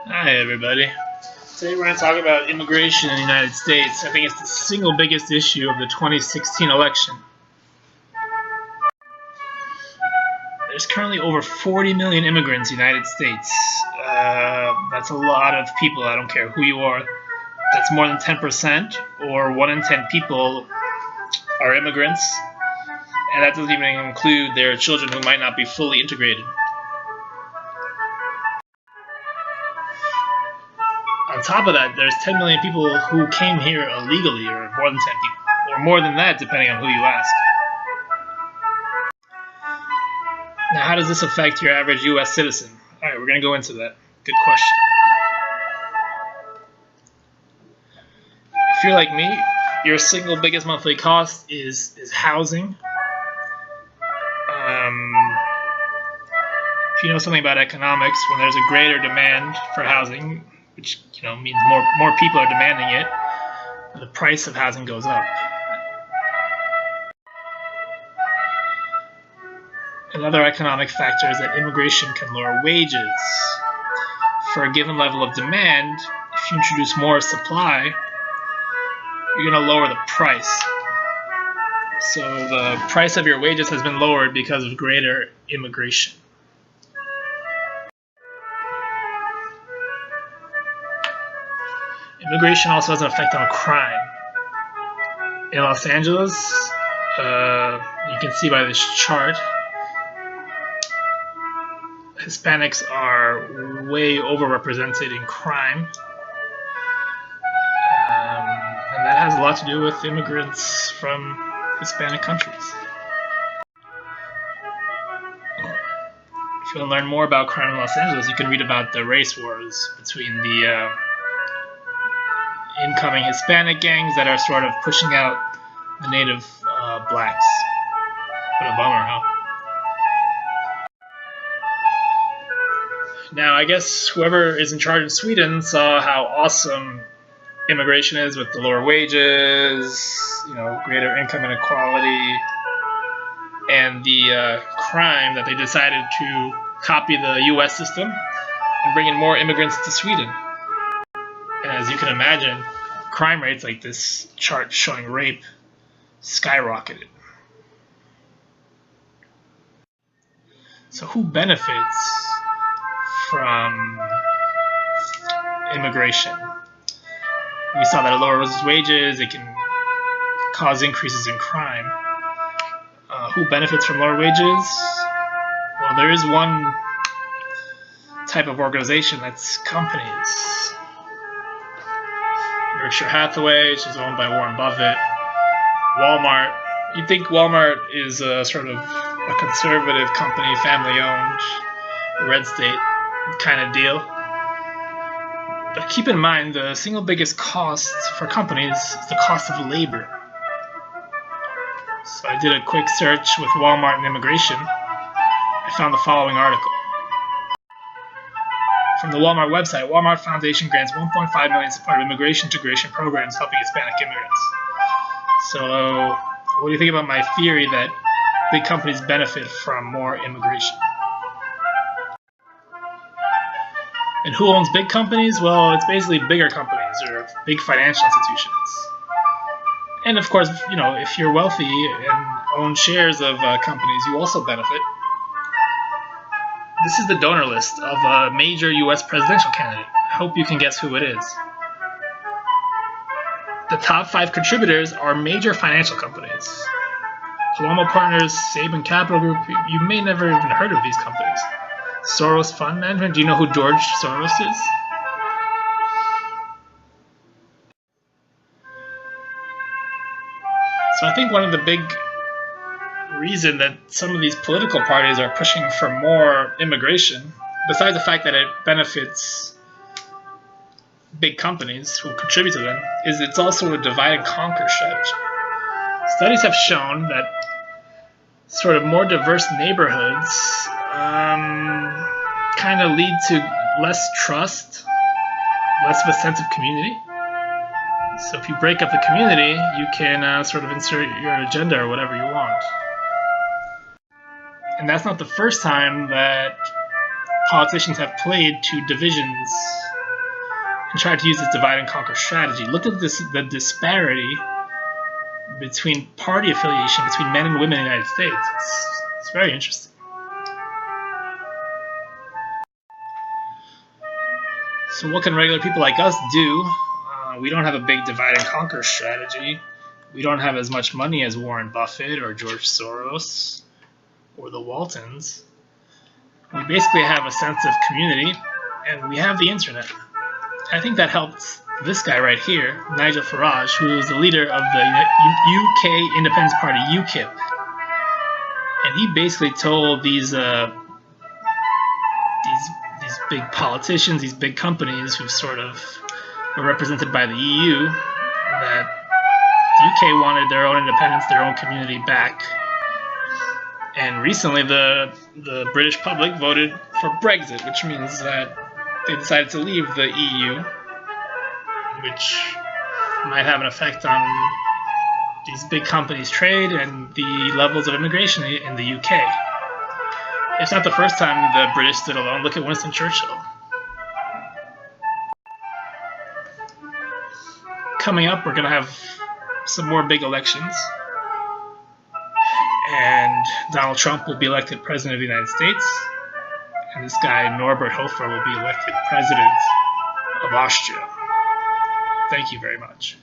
Hi everybody. Today we're going to talk about immigration in the United States. I think it's the single biggest issue of the 2016 election. There's currently over 40 million immigrants in the United States. That's a lot of people, I don't care who you are. That's more than 10%, or 1 in 10 people are immigrants. And that doesn't even include their children who might not be fully integrated. On top of that, there's 10 million people who came here illegally, or more than 10 people, or more than that, depending on who you ask. Now, how does this affect your average U.S. citizen? All right, we're going to go into that. Good question. If you're like me, your single biggest monthly cost is housing. If you know something about economics, when there's a greater demand for housing, which means more people are demanding it, the price of housing goes up. Another economic factor is that immigration can lower wages. For a given level of demand, if you introduce more supply, you're going to lower the price. So the price of your wages has been lowered because of greater immigration. Immigration also has an effect on crime. In Los Angeles, you can see by this chart, Hispanics are way overrepresented in crime. And that has a lot to do with immigrants from Hispanic countries. If you want to learn more about crime in Los Angeles, you can read about the race wars between the incoming Hispanic gangs that are sort of pushing out the native blacks. What a bummer, huh? Now, I guess whoever is in charge in Sweden saw how awesome immigration is with the lower wages, greater income inequality, and the crime that they decided to copy the U.S. system and bring in more immigrants to Sweden. And as you can imagine, crime rates like this chart showing rape skyrocketed. So who benefits from immigration? We saw that it lowers wages, it can cause increases in crime. Who benefits from lower wages? Well, there is one type of organization, that's companies. Berkshire Hathaway, which is owned by Warren Buffett. Walmart. You'd think Walmart is a sort of a conservative company, family-owned, red state kind of deal. But keep in mind, the single biggest cost for companies is the cost of labor. So I did a quick search with Walmart and immigration. I found the following article. From the Walmart website, Walmart Foundation grants $1.5 million to support immigration integration programs helping Hispanic immigrants. So, what do you think about my theory that big companies benefit from more immigration? And who owns big companies? Well, it's basically bigger companies or big financial institutions. And of course, if you're wealthy and own shares of companies, you also benefit. This is the donor list of a major U.S. presidential candidate. I hope you can guess who it is. The top 5 contributors are major financial companies. Paloma Partners, Sabin Capital Group, you may never even heard of these companies. Soros Fund Management, do you know who George Soros is? So I think one of the big reason that some of these political parties are pushing for more immigration, besides the fact that it benefits big companies who contribute to them, is it's also a divide and conquer strategy. Studies have shown that sort of more diverse neighborhoods kind of lead to less trust, less of a sense of community. So if you break up the community, you can sort of insert your agenda or whatever you want. And that's not the first time that politicians have played to divisions and tried to use this divide and conquer strategy. Look at the disparity between party affiliation between men and women in the United States. It's very interesting. So what can regular people like us do? We don't have a big divide and conquer strategy. We don't have as much money as Warren Buffett or George Soros or the Waltons. We basically have a sense of community, and we have the internet. I think that helped this guy right here, Nigel Farage, who is the leader of the UK Independence Party, UKIP. And he basically told these big politicians, these big companies who sort of were represented by the EU, that the UK wanted their own independence, their own community back. And recently the British public voted for Brexit, which means that they decided to leave the EU, which might have an effect on these big companies' trade and the levels of immigration in the UK. It's not the first time the British stood alone. Look at Winston Churchill. Coming up, we're going to have some more big elections. And Donald Trump will be elected President of the United States. And this guy, Norbert Hofer, will be elected President of Austria. Thank you very much.